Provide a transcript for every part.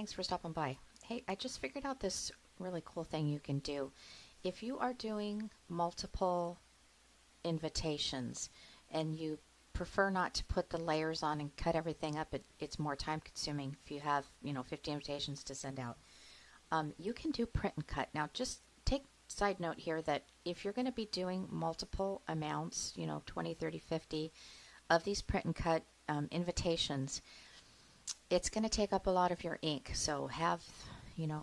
thanks for stopping by. Hey, I just figured out this really cool thing you can do. If you are doing multiple invitations and you prefer not to put the layers on and cut everything up, it's more time consuming if you have, 50 invitations to send out. You can do print and cut. Now, just take side note here that if you're going to be doing multiple amounts, 20, 30, 50 of these print and cut invitations, it's going to take up a lot of your ink. So have,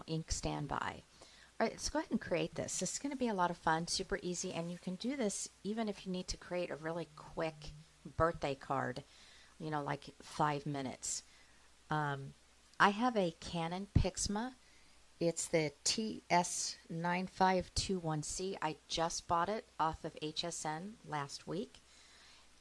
ink standby. All right, let's go ahead and create this. This is going to be a lot of fun, super easy, and you can do this even if you need to create a really quick birthday card, like 5 minutes. I have a Canon Pixma. It's the TS9521C. I just bought it off of HSN last week,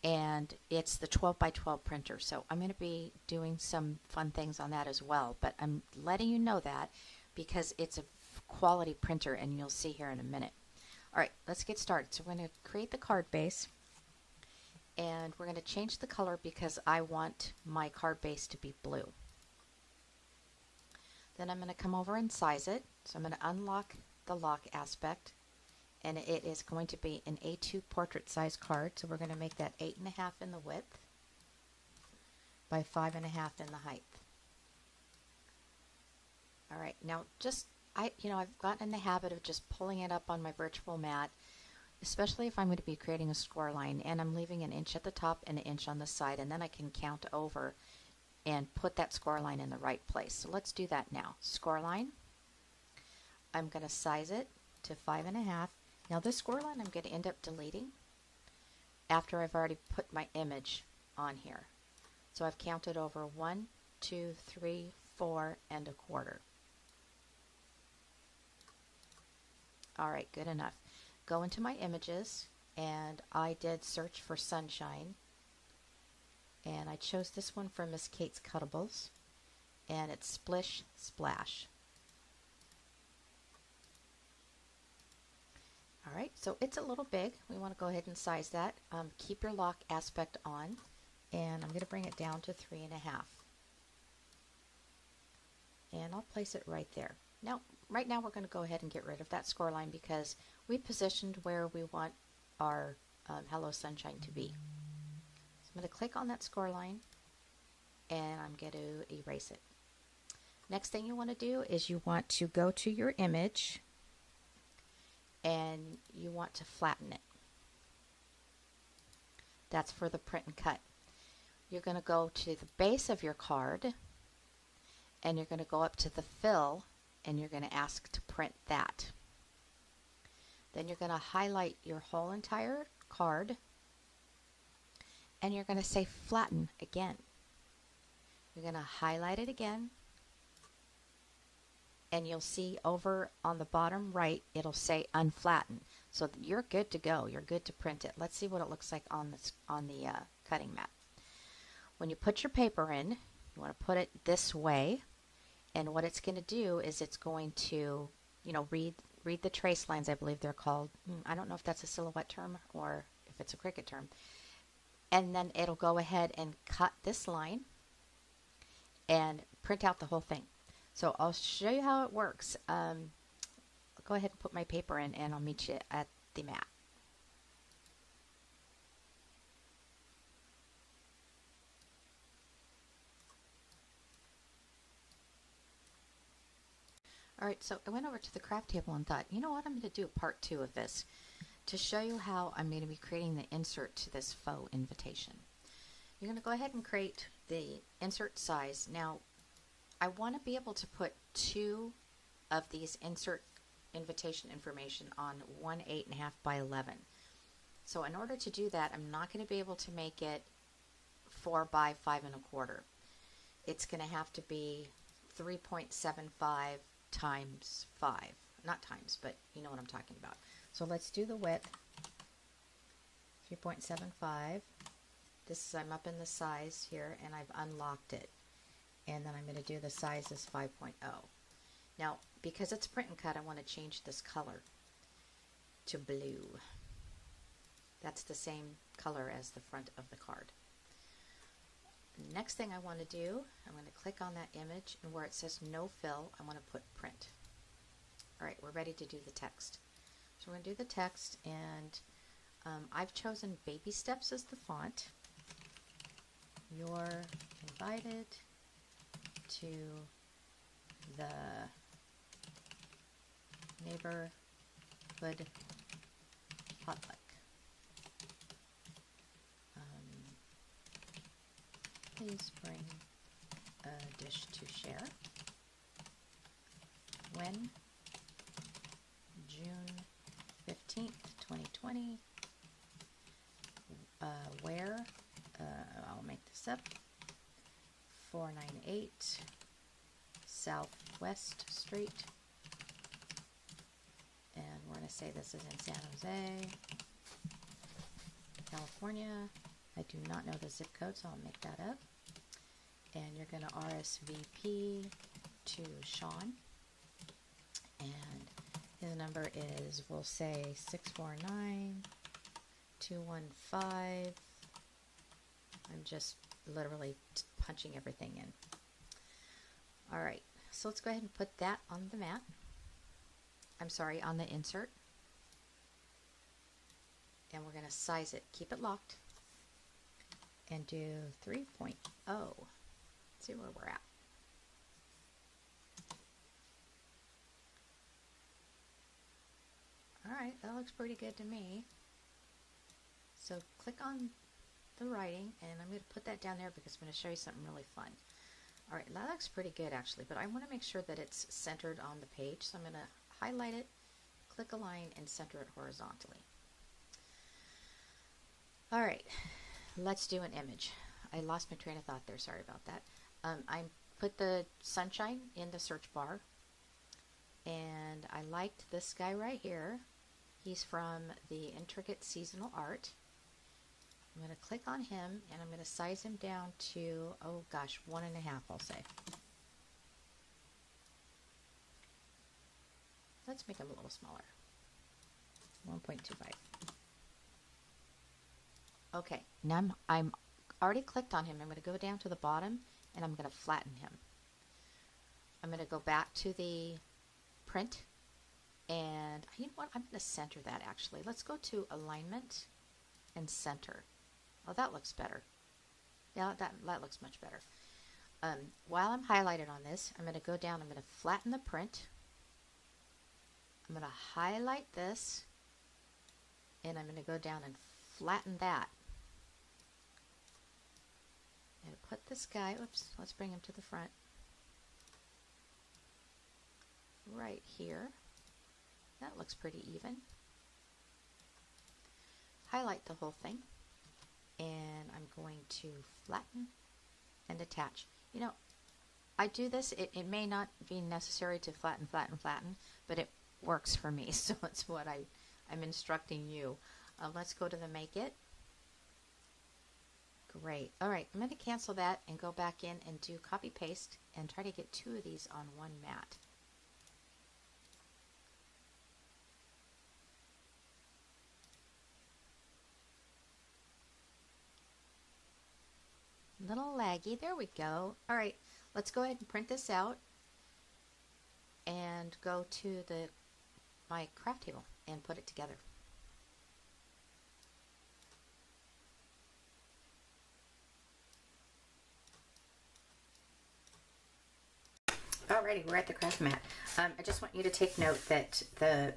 and it's the 12 by 12 printer. So I'm going to be doing some fun things on that as well, but I'm letting you know that because it's a quality printer, and you'll see here in a minute. All right, let's get started. So we're going to create the card base, and we're going to change the color because I want my card base to be blue. Then I'm going to come over and size it. So I'm going to unlock the lock aspect, and it is going to be an A2 portrait size card. So we're going to make that 8.5 in the width by 5.5 in the height. All right, now I've gotten in the habit of just pulling it up on my virtual mat, especially if I'm going to be creating a score line, and I'm leaving an inch at the top and an inch on the side, and then I can count over and put that score line in the right place. So let's do that now. Score line. I'm going to size it to 5.5. Now this score line I'm going to end up deleting after I've already put my image on here. So I've counted over 1, 2, 3, 4, and a quarter. All right, good enough. Go into my images, and I did search for sunshine, and I chose this one from Miss Kate's Cuttables, and it's Splish Splash. All right, so it's a little big. We want to go ahead and size that. Keep your lock aspect on, and I'm going to bring it down to 3.5. And I'll place it right there. Now, right now we're going to go ahead and get rid of that score line because we positioned where we want our Hello Sunshine to be. So I'm going to click on that score line, and I'm going to erase it. Next thing you want to do is you want to go to your image, and you want to flatten it. That's for the print and cut. You're going to go to the base of your card, and you're going to go up to the fill, and you're going to ask to print that. Then you're going to highlight your whole entire card, and you're going to say flatten again. You're going to highlight it again, and you'll see over on the bottom right it'll say unflatten. So you're good to go. You're good to print it. Let's see what it looks like on the cutting mat. When you put your paper in, you want to put it this way, and what it's going to do is it's going to, read the trace lines, I believe they're called. I don't know if that's a Silhouette term or if it's a Cricut term. And then it'll go ahead and cut this line and print out the whole thing. So I'll show you how it works. I'll go ahead and put my paper in, and I'll meet you at the mat. All right, so I went over to the craft table and thought, you know what, I'm going to do a part 2 of this to show you how I'm going to be creating the insert to this faux invitation. You're going to go ahead and create the insert size. Now, I want to be able to put 2 of these insert invitation information on one 8.5 by 11. So in order to do that, I'm not going to be able to make it 4 by 5.25. It's going to have to be 3.75 times 5. Not times, but you know what I'm talking about. So let's do the width. 3.75. I'm up in the size here, and I've unlocked it. And then I'm going to do the size as 5.0. Now, because it's print and cut, I want to change this color to blue. That's the same color as the front of the card. Next thing I want to do, I'm going to click on that image, and where it says no fill, I want to put print. All right, we're ready to do the text. So we're going to do the text, and I've chosen Baby Steps as the font. You're invited to the neighborhood potluck. Please bring a dish to share. When? June 15th, 2020. Where? I'll make this up. 498 Southwest Street. And we're going to say this is in San Jose, California. I do not know the zip code, so I'll make that up. And you're going to RSVP to Sean. And his number is, we'll say 649-215. I'm just literally punching everything in. All right, so let's go ahead and put that on the mat. I'm sorry, on the insert. And we're going to size it, keep it locked, and do 3.0. See where we're at. All right, that looks pretty good to me. So click on the writing, and I'm going to put that down there because I'm going to show you something really fun. All right, that looks pretty good actually, but I want to make sure that it's centered on the page, so I'm going to highlight it, click a line, and center it horizontally. All right, let's do an image. I lost my train of thought there, sorry about that. I put the sunshine in the search bar, and I liked this guy right here. He's from the Intricate Seasonal Art. I'm going to click on him, and I'm going to size him down to, oh gosh, 1.5, I'll say. Let's make him a little smaller. 1.25. Okay, now I'm already clicked on him. I'm going to go down to the bottom, and I'm going to flatten him. I'm going to go back to the print, and you know what? I'm going to center that actually. Let's go to alignment and center. Oh, that looks better. Yeah, that looks much better. While I'm highlighted on this, I'm going to go down. I'm going to flatten the print. I'm going to highlight this, and I'm going to go down and flatten that. And put this guy, oops, let's bring him to the front. Right here. That looks pretty even. Highlight the whole thing. And I'm going to flatten and attach. You know, I do this, it may not be necessary to flatten, but it works for me, so it's what I'm instructing you. Let's go to the Make It. Great. All right, I'm going to cancel that and go back in and do copy paste and try to get 2 of these on one mat. Little laggy. There we go. All right, let's go ahead and print this out and go to my craft table and put it together. Alrighty, we're at the craft mat. I just want you to take note that the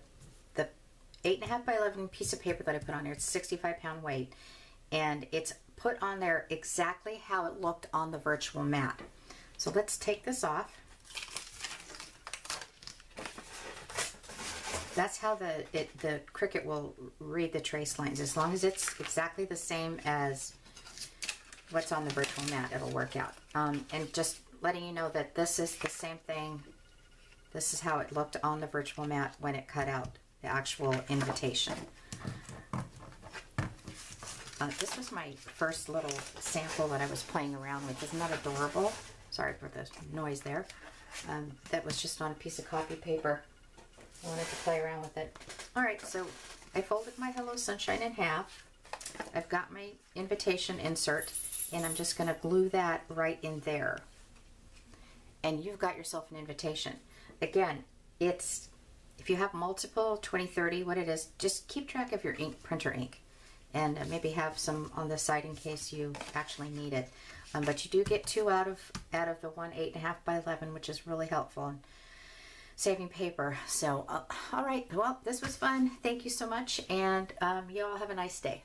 8.5 by 11 piece of paper that I put on there, it's 65-pound weight, and it's put on there exactly how it looked on the virtual mat. So let's take this off. That's how the Cricut will read the trace lines. As long as it's exactly the same as what's on the virtual mat, it'll work out. And just letting you know that this is the same thing. This is how it looked on the virtual mat when it cut out the actual invitation. This was my first little sample that I was playing around with. Isn't that adorable? Sorry for the noise there. That was just on a piece of copy paper. I wanted to play around with it. Alright, so I folded my Hello Sunshine in half. I've got my invitation insert, and I'm just going to glue that right in there. And you've got yourself an invitation. Again, it's, if you have multiple, 20, 30, what it is, just keep track of your ink, printer ink, and maybe have some on the side in case you actually need it. But you do get 2 out of the one 8.5 by 11, which is really helpful in saving paper. So, all right, well, this was fun. Thank you so much, and you all have a nice day.